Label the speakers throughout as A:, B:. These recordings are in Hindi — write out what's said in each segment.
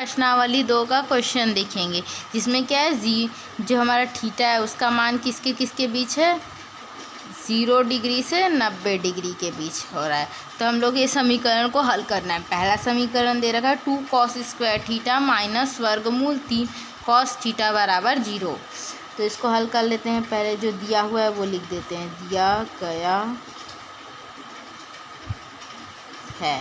A: प्रश्नावली 2 का क्वेश्चन देखेंगे, जिसमें क्या है जो हमारा थीटा है उसका मान किसके किसके बीच है, 0 डिग्री से 90 डिग्री के बीच हो रहा है। तो हम लोग ये समीकरण को हल करना है। पहला समीकरण दे रखा है 2 cos स्क्वायर थीटा माइनस वर्गमूल 3 cos थीटा बराबर 0। तो इसको हल कर लेते हैं। पहले जो दिया हुआ है वो लिख देते हैं। दिया गया है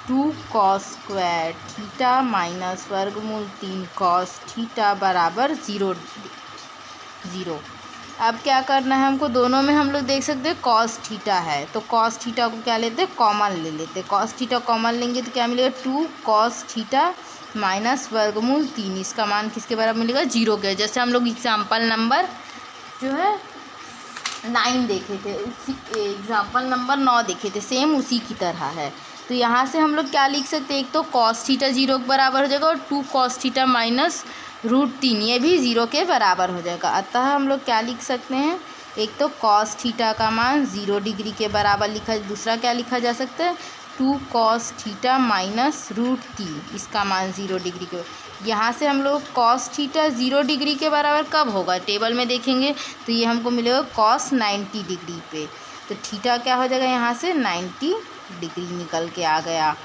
A: 2 cos स्क्वायर थीटा माइनस वर्गमूल 3 cos थीटा बराबर 0। अब क्या करना है हमको, दोनों में हम लोग देख सकते हैं cos थीटा है, तो cos थीटा को क्या लेते हैं, कॉमन ले लेते हैं। cos थीटा कॉमन लेंगे तो क्या मिलेगा, 2 cos थीटा माइनस वर्गमूल 3, इसका मान किसके बराबर मिलेगा, 0 के। जैसे हम लोग एग्जाम्पल नंबर जो है 9 देखे थे, उसी एग्जाम्पल नंबर 9 देखे थे, सेम उसी की तरह है। तो यहाँ से हम लोग क्या लिख सकते हैं, एक तो cos थीटा 0 के बराबर हो जाएगा और 2 cos थीटा माइनस √3 ये भी 0 के बराबर हो जाएगा। अतः हम लोग क्या लिख सकते हैं, एक तो cos थीटा का मान 0 डिग्री के बराबर लिखा, दूसरा क्या लिखा जा सकता है, 2 cos थीटा माइनस √3, इसका मान 0 डिग्री के। यहाँ से हम लोग cos थीटा 0 डिग्री के बराबर कब होगा, टेबल में देखेंगे तो ये हमको मिलेगा cos 90 डिग्री पे। तो थीटा क्या हो जाएगा, यहाँ से 90 डिग्री निकल के आ गया।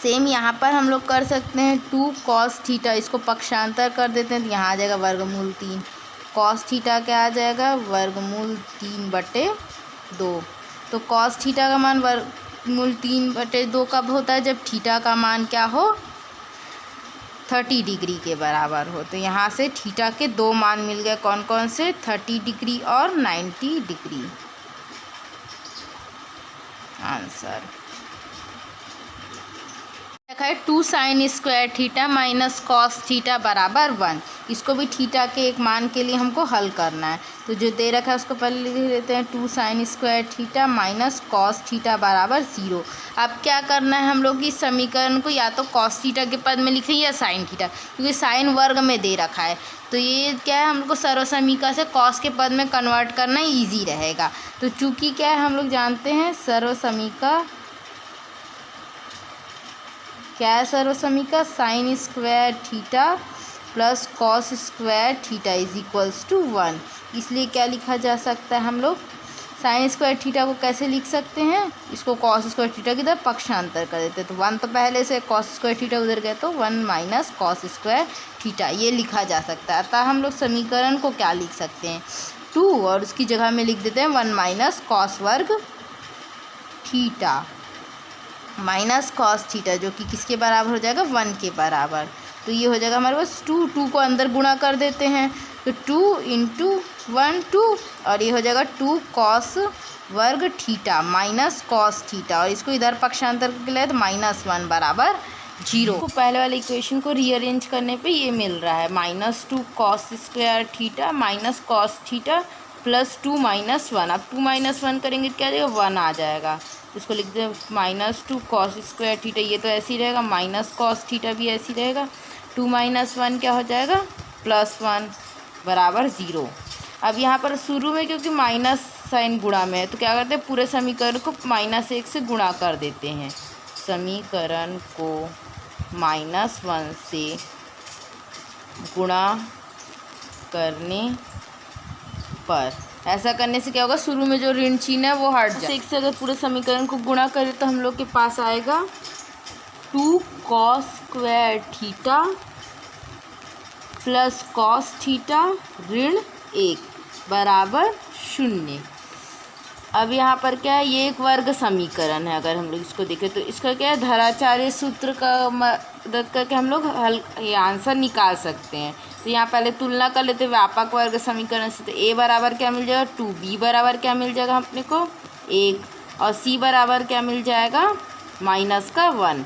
A: सेम यहाँ पर हम लोग कर सकते हैं 2 cos थीटा, इसको पक्षांतर कर देते हैं तो यहाँ आ जाएगा वर्गमूल 3। cos थीटा क्या आ जाएगा, वर्गमूल 3/2। तो cos थीटा का मान वर्गमूल 3/2 कब होता है, जब थीटा का मान क्या हो, 30 डिग्री के बराबर हो। तो यहाँ से थीटा के दो मान मिल गए, कौन कौन से, 30 डिग्री और 90 डिग्री। आंसर रखा है 2 sin square theta minus cos theta बराबर 1। इसको भी थीटा के एक मान के लिए हमको हल करना है। तो जो दे रखा है उसको पहले लिख लेते हैं, 2 sin square theta minus cos theta बराबर 0। अब क्या करना है हम लोग, इस समीकरण को या तो cos थीटा के पद में लिखें या sin थीटा, क्योंकि sin वर्ग में दे रखा है। तो ये क्या है, हमको सर्वसमीका से cos के पद में कन्वर्ट करना ईजी रहेगा। तो चूँकि क्या है, हम लोग जानते हैं सर्वसमीका क्या है, सर्वसमीका sine square theta plus cos square theta is equals to 1। इसलिए क्या लिखा जा सकता है, हम लोग साइन स्क्वायर थीटा को कैसे लिख सकते हैं, इसको कॉस स्क्वायर थीटा की तरफ पक्षांतर कर देते हैं। तो 1 तो पहले से कॉस स्क्वायर थीटा उधर गया, तो 1 माइनस कॉस स्क्वायर थीटा ये लिखा जा सकता है। अतः हम लोग समीकरण को क्या लिख सकते हैं, 2 और उसकी जगह में लिख देते हैं 1 माइनस कॉस वर्ग थीटा माइनस कॉस थीटा, जो कि किसके बराबर हो जाएगा, 1 के बराबर। तो ये हो जाएगा हमारे पास 2 को अंदर गुणा कर देते हैं, तो 2 इंटू 1 2, और ये हो जाएगा 2 कॉस वर्ग थीटा माइनस कॉस थीटा, और इसको इधर पक्षांतर के लिए तो -1 बराबर 0। तो पहले वाले इक्वेशन को रीअरेंज करने पे ये मिल रहा है -2 cos square theta minus cos theta plus 2 - 1। अब 2 - 1 करेंगे क्या आ जाएगा, 1 आ जाएगा। इसको लिख दें -2 cos स्क्वायर थीटा, ये तो ऐसे ही रहेगा, माइनस कॉस थीटा भी ऐसे ही रहेगा। 2 - 1 क्या हो जाएगा, +1 बराबर 0। अब यहाँ पर शुरू में क्योंकि माइनस साइन गुणा में है, तो क्या करते हैं, पूरे समीकरण को -1 से गुणा कर देते हैं। समीकरण को -1 से गुणा करने पर, ऐसा करने से क्या होगा, शुरू में जो ऋण चिन्ह है वो हट जाए। 1 से अगर पूरे समीकरण को गुणा करें तो हम लोग के पास आएगा 2 cos square theta plus cos theta ऋण 1 बराबर 0। अब यहाँ पर क्या है, ये एक वर्ग समीकरण है। अगर हम लोग इसको देखें तो इसका क्या है, धराचार्य सूत्र का मदद करके हम लोग ये आंसर निकाल सकते हैं। तो यहाँ पहले तुलना कर लेते हैं व्यापक वर्ग समीकरण से। तो a बराबर क्या मिल जाएगा 2, b बराबर क्या मिल जाएगा अपने को 1, और c बराबर क्या मिल जाएगा -1।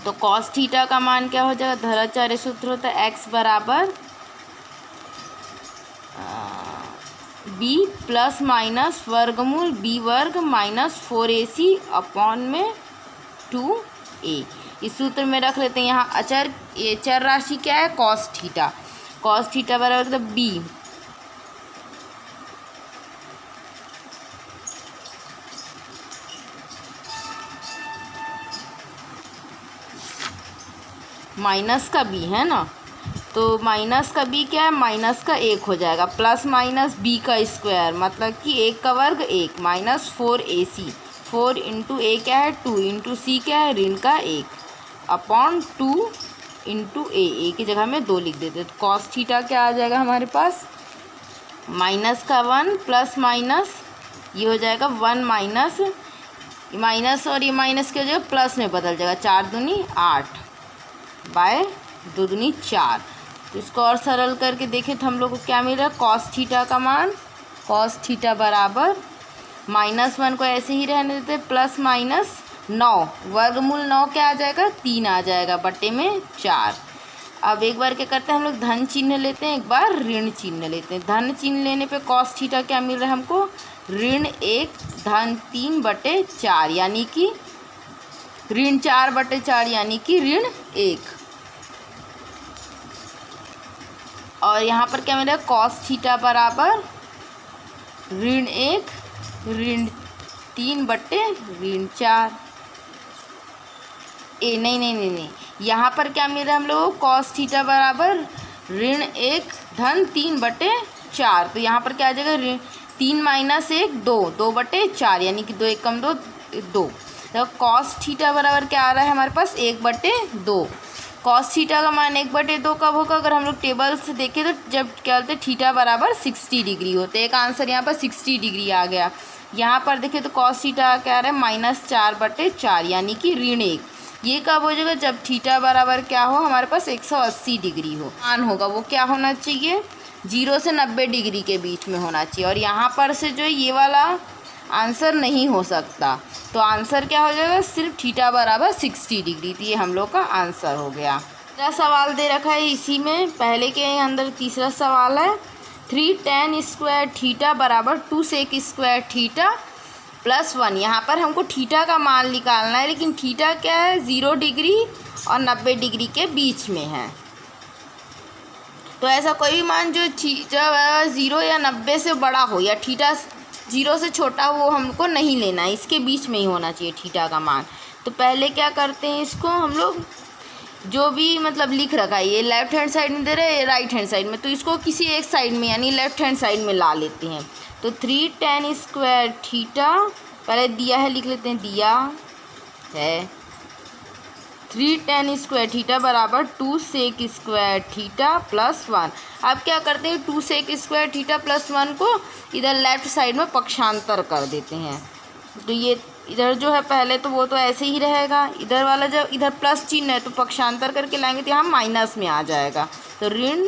A: तो cos थीटा का मान क्या हो जाएगा, धराचार्य सूत्र होता है x बराबर b प्लस माइनस वर्गमूल b वर्ग -4ac अपॉन में 2a। इस सूत्र में रख लेते हैं। यहाँ अचर ये चर राशि क्या है, cos थीटा। cos थीटा बराबर तो b माइनस का बी है ना, तो माइनस का बी क्या है, माइनस का 1 हो जाएगा, प्लस माइनस बी का स्क्वायर मतलब कि 1 का वर्ग 1 माइनस 4ac, 4 इंटू ए क्या है 2 इंटू सी क्या है ऋण का 1 अपॉन 2 इंटू ए की जगह में 2 लिख देते। तो कॉस थीटा क्या आ जाएगा हमारे पास, माइनस का 1 प्लस माइनस ये हो जाएगा 1 माइनस माइनस और ये माइनस की जगह प्लस में बदल जाएगा, 4 दूनी 8 बाय 2 दूनी 4। तो इसको और सरल करके देखें तो हम लोग को क्या मिल रहा है, कॉस थीटा का मान, कॉस थीटा बराबर -1 को ऐसे ही रहने देते प्लस माइनस 9 वर्गमूल 9 क्या आ जाएगा 3 आ जाएगा बटे में 4। अब एक बार क्या करते हैं हम लोग धन चिन्ह लेते हैं, एक बार ऋण चिन्ह लेते हैं। धन चिन्ह लेने पे कॉस थीटा क्या मिल रहा है हमको, ऋण 1 धन 3 बटे 4 यानी कि ऋण 4 बटे 4 यानी कि ऋण 1। और यहाँ पर क्या मिल रहा है, कॉस थीटा बराबर ऋण 1 ऋण 3 बटे ऋण 4। नहीं, यहाँ पर क्या मिल रहा है हम लोगों को, कॉस थीटा बराबर ऋण 1 धन 3 बटे 4। तो यहाँ पर क्या आ जाएगा, ऋण 3 माइनस 1 2 2 बटे 4 यानी कि 2 1 कम 2 2। तो कॉस थीटा बराबर क्या आ रहा है हमारे पास 1 बटे 2। कॉस थीटा का मान 1 बटे 2 कब होगा, अगर हम लोग टेबल से देखें तो जब क्या बोलते हैं थीटा बराबर 60 डिग्री होते। एक आंसर यहाँ पर 60 डिग्री आ गया। यहाँ पर देखें तो कॉस थीटा क्या आ रहा है -4 बटे 4 यानी कि ऋण 1। ये कब हो जाएगा, जब थीटा बराबर क्या हो हमारे पास 180 डिग्री हो। मान होगा वो क्या होना चाहिए, 0 से 90 डिग्री के बीच में होना चाहिए। और यहाँ पर से जो ये वाला आंसर नहीं हो सकता, तो आंसर क्या हो जाएगा, सिर्फ थीटा बराबर 60 डिग्री। तो ये हम लोग का आंसर हो गया। तीसरा सवाल दे रखा है इसी में, पहले के अंदर तीसरा सवाल है 3 tan स्क्वायर थीटा बराबर 2 sec स्क्वायर थीटा प्लस 1। यहाँ पर हमको थीटा का मान निकालना है, लेकिन थीटा क्या है 0 डिग्री और 90 डिग्री के बीच में है। तो ऐसा कोई भी मान जो 0 या 90 से बड़ा हो या थीटा 0 से छोटा हो वो हमको नहीं लेना है, इसके बीच में ही होना चाहिए थीटा का मान। तो पहले क्या करते हैं, इसको हम लोग जो भी मतलब लिख रखा है, ये लेफ्ट हैंड साइड में दे रहे हैं, राइट हैंड साइड में, तो इसको किसी एक साइड में यानी लेफ्ट हैंड साइड में ला लेते हैं। तो 3 tan स्क्वायर थीटा पहले दिया है, लिख लेते हैं, दिया है 3 tan स्क्वायर थीटा बराबर 2 sec स्क्वायर थीटा प्लस 1। अब क्या करते हैं, 2 sec स्क्वायर थीटा प्लस 1 को इधर लेफ्ट साइड में पक्षांतर कर देते हैं। तो ये इधर जो है पहले तो वो तो ऐसे ही रहेगा, इधर वाला जब इधर प्लस चिन्ह है तो पक्षांतर करके लाएंगे तो यहाँ माइनस में आ जाएगा। तो ऋण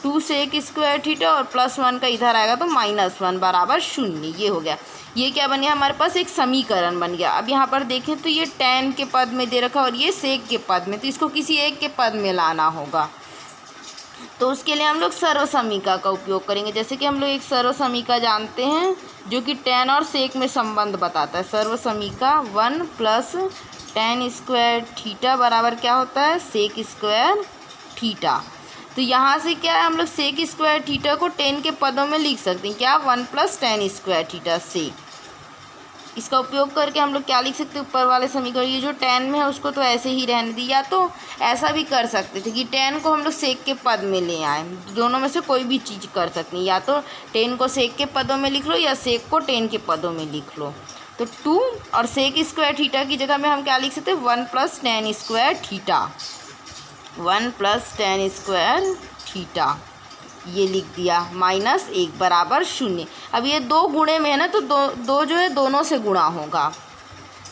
A: 2 sec स्क्वायर थीटा और प्लस 1 का इधर आएगा तो -1 बराबर 0। ये हो गया, ये क्या बन गया हमारे पास, एक समीकरण बन गया। अब यहाँ पर देखें तो ये tan के पद में दे रखा और ये sec के पद में, तो इसको किसी एक के पद में लाना होगा। तो उसके लिए हम लोग सर्वसमीका का उपयोग करेंगे। जैसे कि हम लोग एक सर्वसमीका जानते हैं जो कि tan और sec में संबंध बताता है। सर्वसमीका 1 प्लस tan स्क्वायर थीटा बराबर क्या होता है, sec स्क्वायर थीटा। तो यहाँ से क्या है, हम लोग sec स्क्वायर थीटा को tan के पदों में लिख सकते हैं, क्या 1 plus tan square theta sec। इसका उपयोग करके हम लोग क्या लिख सकते हैं, ऊपर वाले समीकरण, ये जो tan में है उसको तो ऐसे ही रहने दी, या तो ऐसा भी कर सकते थे कि tan को हम लोग sec के पद में ले आए। दोनों में से कोई भी चीज़ कर सकते हैं, या तो tan को sec के पदों में लिख लो या sec को tan के पदों में लिख लो। तो 2 और sec स्क्वायर थीटा की जगह में हम क्या लिख सकते हैं, 1 plus tan square theta, 1 plus tan square theta, ये लिख दिया, -1 बराबर 0। अब ये 2 गुणे में है ना, तो दो जो है दोनों से गुणा होगा।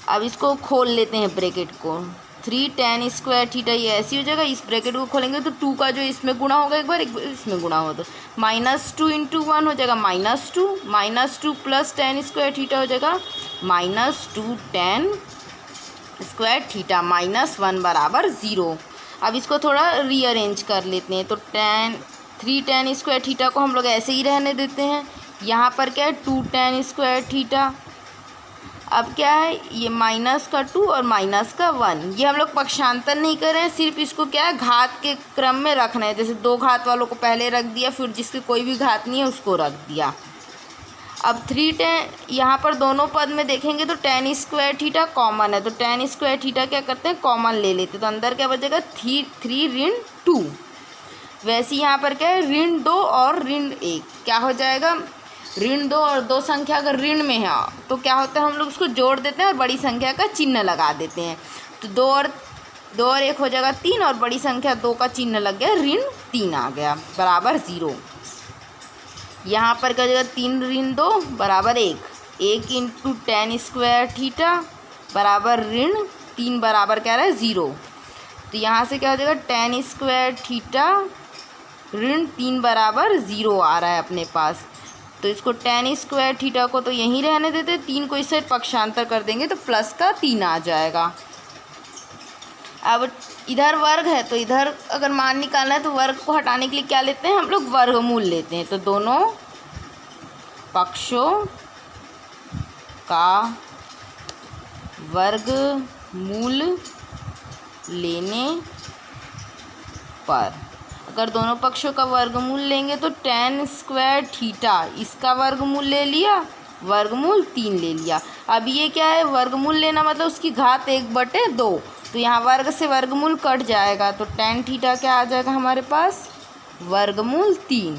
A: अब इसको खोल लेते हैं ब्रैकेट को, 3 tan स्क्वायर थीटा ये ऐसी हो जाएगा, इस ब्रैकेट को खोलेंगे तो 2 का जो इसमें गुणा होगा एक बार इसमें गुणा हो, तो -2 इंटू 1 हो जाएगा -2 प्लस tan स्क्वायर थीटा हो जाएगा -2 tan स्क्वायर थीटा, -1 बराबर 0। अब इसको थोड़ा रीअरेंज कर लेते हैं, तो 3 tan स्क्वायर थीटा को हम लोग ऐसे ही रहने देते हैं। यहाँ पर क्या है 2 tan स्क्वायर थीटा, अब क्या है ये -2 और -1, ये हम लोग पक्षांतर नहीं कर रहे हैं, सिर्फ इसको क्या है घात के क्रम में रखना है। जैसे 2 घात वालों को पहले रख दिया, फिर जिसके कोई भी घात नहीं है उसको रख दिया। अब 3 यहाँ पर दोनों पद में देखेंगे तो tan स्क्वायर थीटा कॉमन है, तो tan स्क्वायर थीटा क्या करते हैं कॉमन ले लेते, तो अंदर क्या बचेगा 3 ऋण 2। वैसे यहाँ पर क्या है ऋण 2 और ऋण 1 क्या हो जाएगा, ऋण 2 और 2 संख्या अगर ऋण में है तो क्या होता है हम लोग उसको जोड़ देते हैं और बड़ी संख्या का चिन्ह लगा देते हैं, तो 2 और 1 हो जाएगा 3 और बड़ी संख्या 2 का चिन्ह लग गया ऋण 3 आ गया बराबर 0। यहाँ पर क्या हो जाएगा 3 ऋण 2 बराबर 1 इंटू tan स्क्वायर थीटा बराबर ऋण 3 बराबर क्या रहा है 0। तो यहाँ से क्या हो जाएगा tan स्क्वायर थीटा ऋण 3 बराबर 0 आ रहा है अपने पास। तो इसको tan स्क्वायर थीटा को तो यहीं रहने देते, 3 को इससे पक्षांतर कर देंगे तो प्लस का 3 आ जाएगा। अब इधर वर्ग है तो इधर अगर मान निकालना है तो वर्ग को हटाने के लिए क्या लेते हैं हम लोग वर्गमूल लेते हैं, तो दोनों पक्षों का वर्गमूल लेने पर, अगर दोनों पक्षों का वर्गमूल लेंगे तो tan स्क्वायर थीटा इसका वर्गमूल ले लिया, वर्गमूल 3 ले लिया। अब ये क्या है वर्गमूल लेना मतलब उसकी घात 1/2, तो यहाँ वर्ग से वर्गमूल कट जाएगा तो tan थीटा क्या आ जाएगा हमारे पास वर्गमूल 3।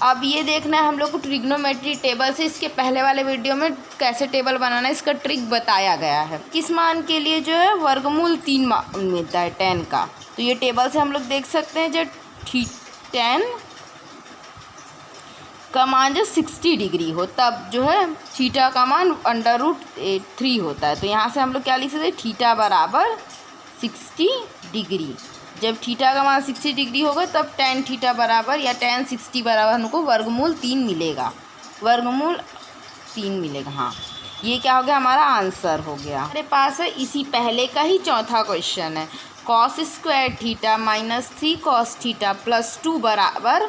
A: अब ये देखना है हम लोग को ट्रिग्नोमेट्री टेबल से, इसके पहले वाले वीडियो में कैसे टेबल बनाना है इसका ट्रिक बताया गया है। किस मान के लिए जो है वर्गमूल 3 मिलता है tan का, तो ये टेबल से हम लोग देख सकते हैं जब tan का मान जो 60 डिग्री हो तब जो है थीटा का मान √3 होता है, तो यहाँ से हम लोग क्या लिख सकते हैं थीटा बराबर 60 डिग्री। जब थीटा का मान 60 डिग्री होगा तब tan थीटा बराबर या tan 60 बराबर हमको वर्गमूल 3 मिलेगा, वर्गमूल 3 मिलेगा। हाँ ये क्या हो गया हमारा आंसर हो गया। हमारे पास है इसी पहले का ही चौथा क्वेश्चन है, cos square theta -3 cos theta +2 बराबर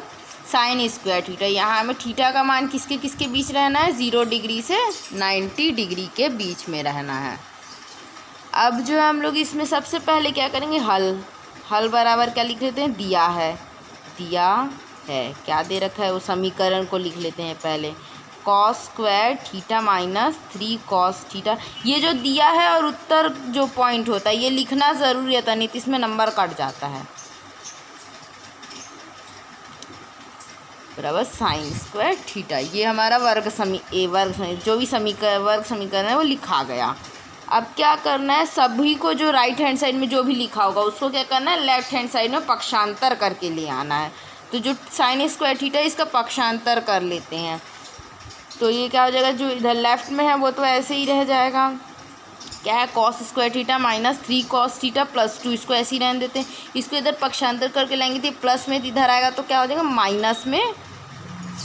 A: sin स्क्वायर थीटा। यहाँ हमें थीटा का मान किसके किसके बीच रहना है 0 डिग्री से 90 डिग्री के बीच में रहना है। अब जो है हम लोग इसमें सबसे पहले क्या करेंगे हल बराबर क्या लिख लेते हैं दिया है क्या दे रखा है वो समीकरण को लिख लेते हैं पहले, cos square theta -3 cos theta. ये जो दिया है और उत्तर जो पॉइंट होता है ये लिखना ज़रूरी होता है, नहीं तो इसमें नंबर कट जाता है, बराबर साइन स्क्वायर थीटा। ये हमारा वर्ग जो भी समीकरण है वो लिखा गया। अब क्या करना है सभी को जो राइट हैंड साइड में जो भी लिखा होगा उसको क्या करना है लेफ्ट हैंड साइड में पक्षांतर करके ले आना है। तो जो साइन स्क्वायर थीटा इसका पक्षांतर कर लेते हैं, तो ये क्या हो जाएगा जो इधर लेफ्ट में है वो तो ऐसे ही रह जाएगा, क्या है cos square theta -3 cos theta +2, इसको ऐसे ही रहने देते हैं। इसको इधर पक्षांतर करके लाएंगे तो प्लस में इधर आएगा तो क्या हो जाएगा माइनस में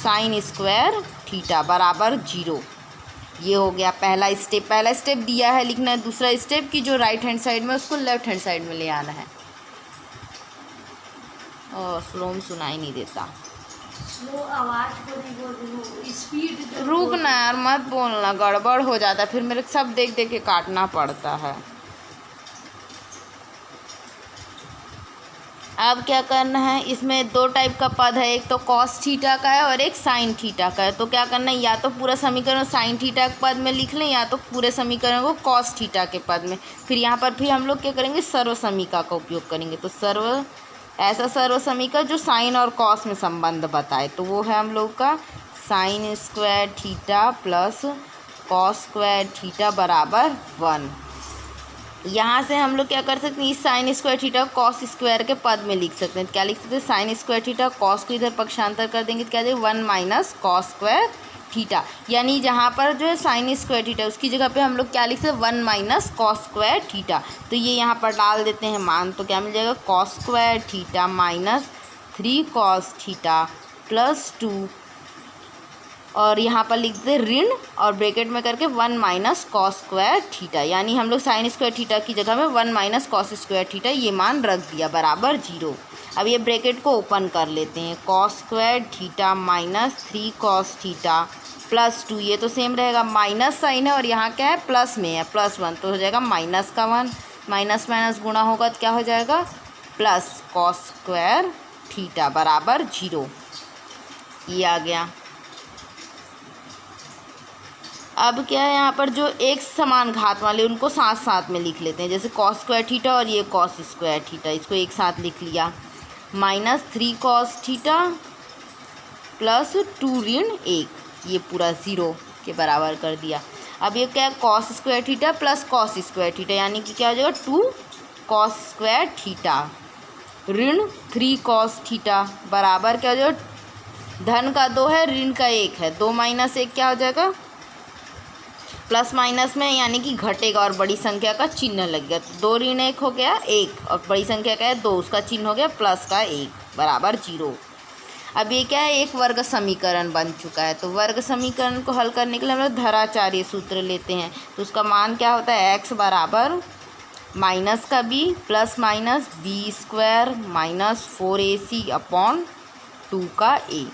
A: साइन स्क्वायर थीटा बराबर 0। ये हो गया पहला स्टेप दिया है लिखना है। दूसरा स्टेप की जो राइट हैंड साइड में उसको लेफ्ट हैंड साइड में ले आना है। और स्लो में सुनाई नहीं देता,
B: स्लो आवाज को नहीं बोल, स्पीड
A: रुकना यार मत बोलना, गड़बड़ हो जाता है फिर मेरे सब देख देख के काटना पड़ता है। अब क्या करना है इसमें 2 टाइप का पद है, एक तो cos थीटा का है और एक sin थीटा का है। तो क्या करना है या तो पूरा समीकरण sin थीटा के पद में लिख लें या तो पूरे समीकरण को cos थीटा के पद में। फिर यहाँ पर फिर हम लोग क्या करेंगे सर्व समीका का उपयोग करेंगे, तो ऐसा सर्व समीका जो साइन और कॉस में संबंध बताए, तो वो है हम लोग का sign square theta plus cos square theta बराबर 1। यहाँ से हम लोग क्या कर सकते हैं इस sign square theta cos square के पद में लिख सकते हैं। क्या लिख सकते हैं साइन स्क्वायर थीटा कॉस को इधर पक्षांतर कर देंगे तो क्या देंगे 1 - कॉस स्क्वायर थीटा, यानी जहाँ पर जो है साइन स्क्वायर थीटा उसकी जगह पे हम लोग क्या लिख सकते हैं 1 - कॉस स्क्वायर थीटा। तो ये यहाँ पर डाल देते हैं मान, तो क्या मिल जाएगा cos square theta -3 cos theta +2 और यहाँ पर लिख देते ऋण और ब्रैकेट में करके 1 - कॉस स्क्वायर थीटा, यानी हम लोग साइन स्क्वायर थीटा की जगह में 1 - कॉस स्क्वायर थीटा ये मान रख दिया बराबर 0। अब ये ब्रैकेट को ओपन कर लेते हैं, cos square theta -3 cos theta +2, ये तो सेम रहेगा, माइनस साइन है और यहाँ क्या है प्लस में है +1, तो हो जाएगा -1 माइनस गुणा होगा तो क्या हो जाएगा प्लस कॉस स्क्वायर थीटा बराबर 0। ये आ गया। अब क्या है, यहाँ पर जो एक समान घात वाले उनको साथ साथ में लिख लेते हैं, जैसे कॉस स्क्वायर थीटा और ये कॉस स्क्वायर थीटा, इसको एक साथ लिख लिया। -3 कॉस थीटा प्लस 2 ऋण 1, ये पूरा 0 के बराबर कर दिया। अब ये क्या है, cos square theta plus cos square theta, यानी कि क्या हो जाएगा 2 कॉस स्क्वायर थीटा ऋण 3 कॉस थीटा बराबर क्या हो जाएगा, धन का 2 है, ऋण का 1 है, 2 - 1 क्या हो जाएगा, प्लस माइनस में यानी कि घटेगा और बड़ी संख्या का चिन्ह लग गया। तो 2 ऋण 1 हो गया 1 और बड़ी संख्या का है 2, उसका चिन्ह हो गया प्लस का 1 बराबर 0। अब ये क्या है, एक वर्ग समीकरण बन चुका है। तो वर्ग समीकरण को हल करने के लिए हम लोग धराचार्य सूत्र लेते हैं। तो उसका मान क्या होता है, x बराबर माइनस का b plus minus b square minus 4ac upon 2 का a।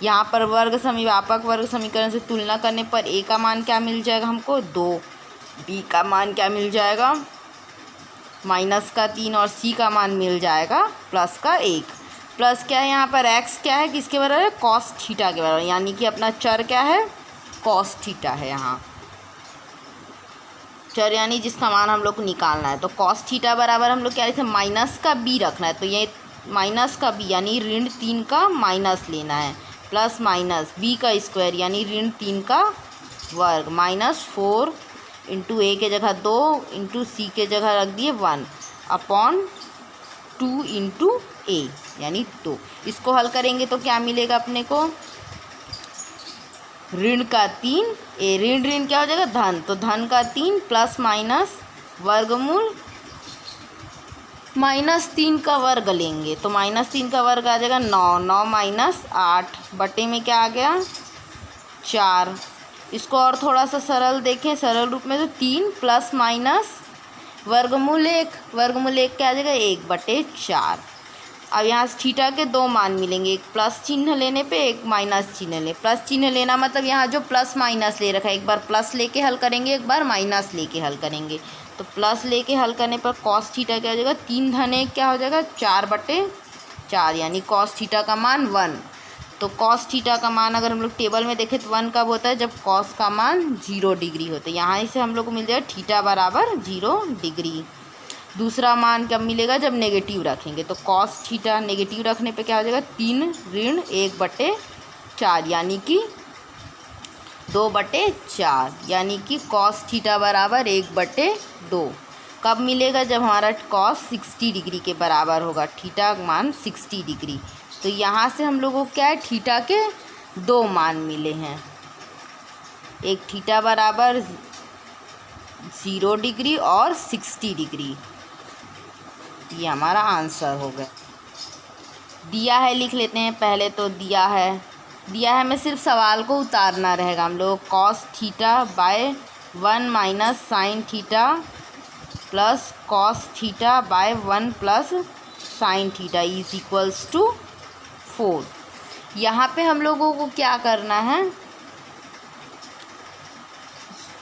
A: यहाँ पर व्यापक वर्ग समीकरण से तुलना करने पर a का मान क्या मिल जाएगा हमको 2, b का मान क्या मिल जाएगा माइनस का 3 और c का मान मिल जाएगा प्लस का 1। प्लस क्या है, यहाँ पर x क्या है, किसके बराबर है, कॉस थीटा के बराबर, यानी कि अपना चर क्या है, कॉस थीटा है। यहाँ चर यानी जिसका मान हम लोग को निकालना है। तो कॉस थीटा बराबर हम लोग क्या लिखते हैं, माइनस का b रखना है। तो ये माइनस का b यानी ऋण 3 का माइनस लेना है, प्लस माइनस b का स्क्वायर यानी ऋण 3 का वर्ग माइनस 4 इंटू a के जगह 2 इंटू c के जगह रख दिए 1 अपॉन 2 इंटू a यानी 2। इसको हल करेंगे तो क्या मिलेगा अपने को, ऋण का 3 ए ऋण ऋण क्या हो जाएगा धन, तो धन का 3 प्लस माइनस वर्गमूल -3 का वर्ग लेंगे। तो -3 का वर्ग आ जाएगा 9, 9 - 8 बटे में क्या आ गया 4। इसको और थोड़ा सा सरल देखें, सरल रूप में, तो 3 प्लस माइनस वर्गमूल 1 क्या आ जाएगा 1 बटे 4। अब यहाँ से थीटा के 2 मान मिलेंगे, एक प्लस चिन्ह लेने पे एक माइनस चिन्ह ले। प्लस चिन्ह लेना मतलब यहाँ जो प्लस माइनस ले रखा है, एक बार प्लस लेके हल करेंगे, एक बार माइनस लेके हल करेंगे। तो प्लस लेके हल करने पर कॉस थीटा क्या हो जाएगा 3 धन 1 क्या हो जाएगा 4 बटे 4, यानी कॉस थीटा का मान 1। तो कॉस थीटा का मान अगर हम लोग टेबल में देखें तो 1 कब होता है, जब कॉस का मान 0 डिग्री होता है। यहाँ से हम लोग को मिल जाएगा थीटा बराबर 0 डिग्री। दूसरा मान कब मिलेगा, जब नेगेटिव रखेंगे। तो कॉस थीटा नेगेटिव रखने पे क्या हो जाएगा 3 ऋण 1 बटे 4 यानी कि 2 बटे 4, यानी कि कॉस थीटा बराबर 1 बटे 2। कब मिलेगा, जब हमारा कॉस 60 डिग्री के बराबर होगा, थीटा का मान 60 डिग्री। तो यहाँ से हम लोगों को क्या है, थीटा के 2 मान मिले हैं, एक थीटा बराबर 0 डिग्री और 60 डिग्री। ये हमारा आंसर हो गया। दिया है लिख लेते हैं पहले। तो दिया है हमें सिर्फ सवाल को उतारना रहेगा हम लोग। Cos theta by 1 minus sine theta plus cos theta by 1 plus sine theta is equals to 4। यहाँ पे हम लोगों को क्या करना है,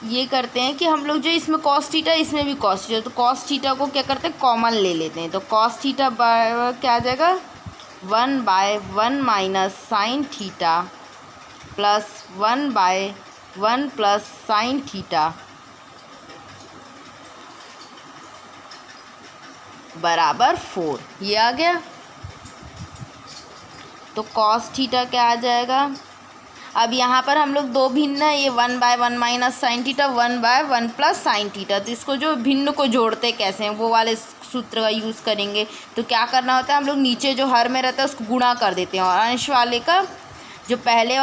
A: ये करते हैं कि हम लोग जो इसमें कॉस थीटा इसमें भी कॉस थीटा, तो कॉस थीटा को क्या करते हैं कॉमन ले लेते हैं। तो कॉस थीटा क्या आ जाएगा 1 by 1 minus sine theta plus 1 by 1 plus sine theta बराबर 4। ये आ गया। तो कॉस थीटा क्या आ जाएगा, अब यहाँ पर हम लोग 2 भिन्न है, ये 1 by 1 minus sine theta 1 by 1 plus sine theta. तो इसको जो भिन्न को जोड़ते कैसे हैं वो वाले सूत्र का यूज़ करेंगे। तो क्या करना होता है, हम लोग नीचे जो हर में रहता है उसको गुणा कर देते हैं और अंश वाले का जो पहले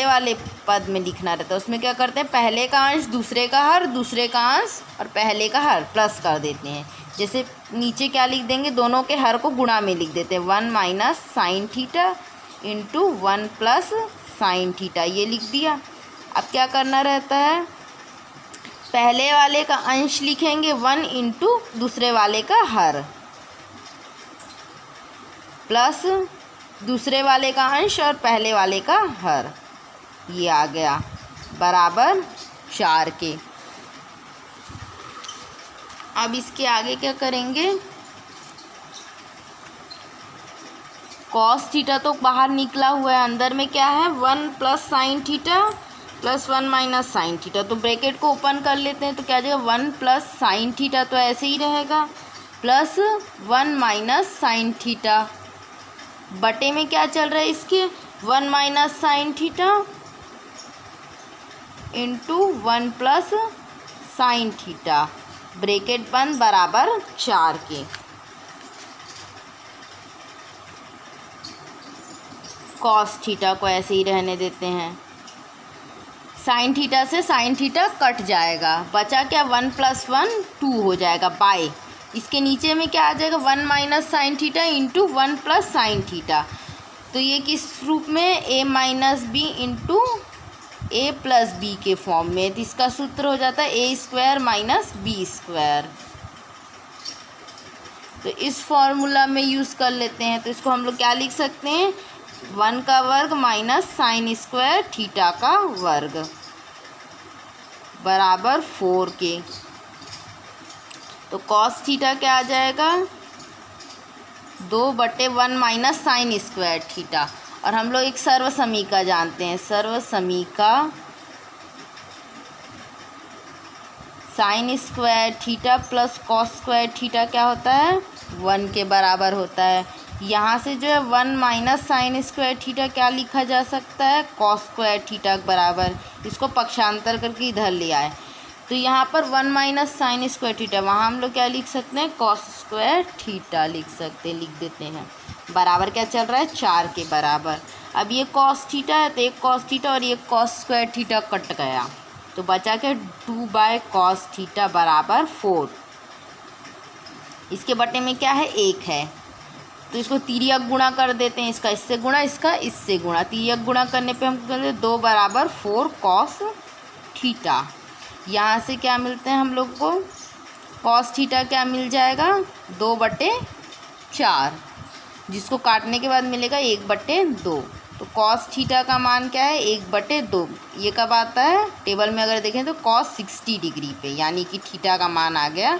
A: वाले पद में लिखना रहता है उसमें क्या करते हैं, पहले का अंश दूसरे का हर, दूसरे का अंश और पहले का हर प्लस कर देते हैं। जैसे नीचे क्या लिख देंगे, दोनों के हर को गुणा में लिख देते हैं 1 minus sine theta into 1 plus sine theta, ये लिख दिया। अब क्या करना रहता है, पहले वाले का अंश लिखेंगे 1 इंटू दूसरे वाले का हर प्लस दूसरे वाले का अंश और पहले वाले का हर, ये आ गया बराबर 4 के। अब इसके आगे क्या करेंगे, कॉस थीटा तो बाहर निकला हुआ है, अंदर में क्या है 1 plus sine theta plus 1 minus sine theta. तो ब्रैकेट को ओपन कर लेते हैं तो क्या आ जाएगा 1 प्लस साइन थीटा, तो ऐसे ही रहेगा, प्लस 1 माइनस साइन थीटा बटे में क्या चल रहा है इसके 1 minus sine theta into 1 plus sine theta, bracket बंद बराबर 4 के। कॉस थीटा को ऐसे ही रहने देते हैं, साइन थीटा से साइन थीटा कट जाएगा, बचा क्या 1 प्लस 1 2 हो जाएगा बाय, इसके नीचे में क्या आ जाएगा 1 minus sine theta into 1 plus sine theta. तो ये किस रूप में a minus B into A plus B के फॉर्म में, तो इसका सूत्र हो जाता है A square minus B square. तो इस फॉर्मूला में यूज़ कर लेते हैं, तो इसको हम लोग क्या लिख सकते हैं 1 का वर्ग माइनस साइन स्क्वायर थीटा का वर्ग बराबर 4 के। तो कॉस थीटा क्या आ जाएगा 2/1 माइनस साइन स्क्वायर थीटा। और हम लोग एक सर्वसमीका जानते हैं, सर्वसमीका sine square theta plus cos square theta क्या होता है 1 के बराबर होता है। यहाँ से जो है 1 माइनस साइन स्क्वायर थीटा क्या लिखा जा सकता है कॉस स्क्वायर थीटा के बराबर, इसको पक्षांतर करके इधर ले आए, तो यहाँ पर 1 माइनस साइन स्क्वायर थीटा, वहाँ हम लोग क्या लिख सकते हैं कॉस स्क्वायर थीटा लिख देते हैं, बराबर क्या चल रहा है 4 के बराबर। अब ये कॉस थीटा है तो एक कॉस थीटा और ये कॉस स्क्वायर थीटा कट गया, तो बचा के 2/कॉस थीटा बराबर 4। इसके बटे में क्या है 1 है, तो इसको तिर्यक गुणा कर देते हैं, इसका इससे गुणा इसका इससे गुणा, तिर्यक गुणा करने पे हम कहते हैं 2 बराबर 4 कॉस थीटा। यहाँ से क्या मिलते हैं हम लोग को कॉस थीटा क्या मिल जाएगा 2/4, जिसको काटने के बाद मिलेगा 1/2। तो कॉस थीटा का मान क्या है 1/2। ये कब आता है टेबल में अगर देखें तो कॉस 60 डिग्री पे, यानी कि थीटा का मान आ गया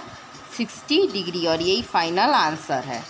A: 60 डिग्री, और यही फाइनल आंसर है।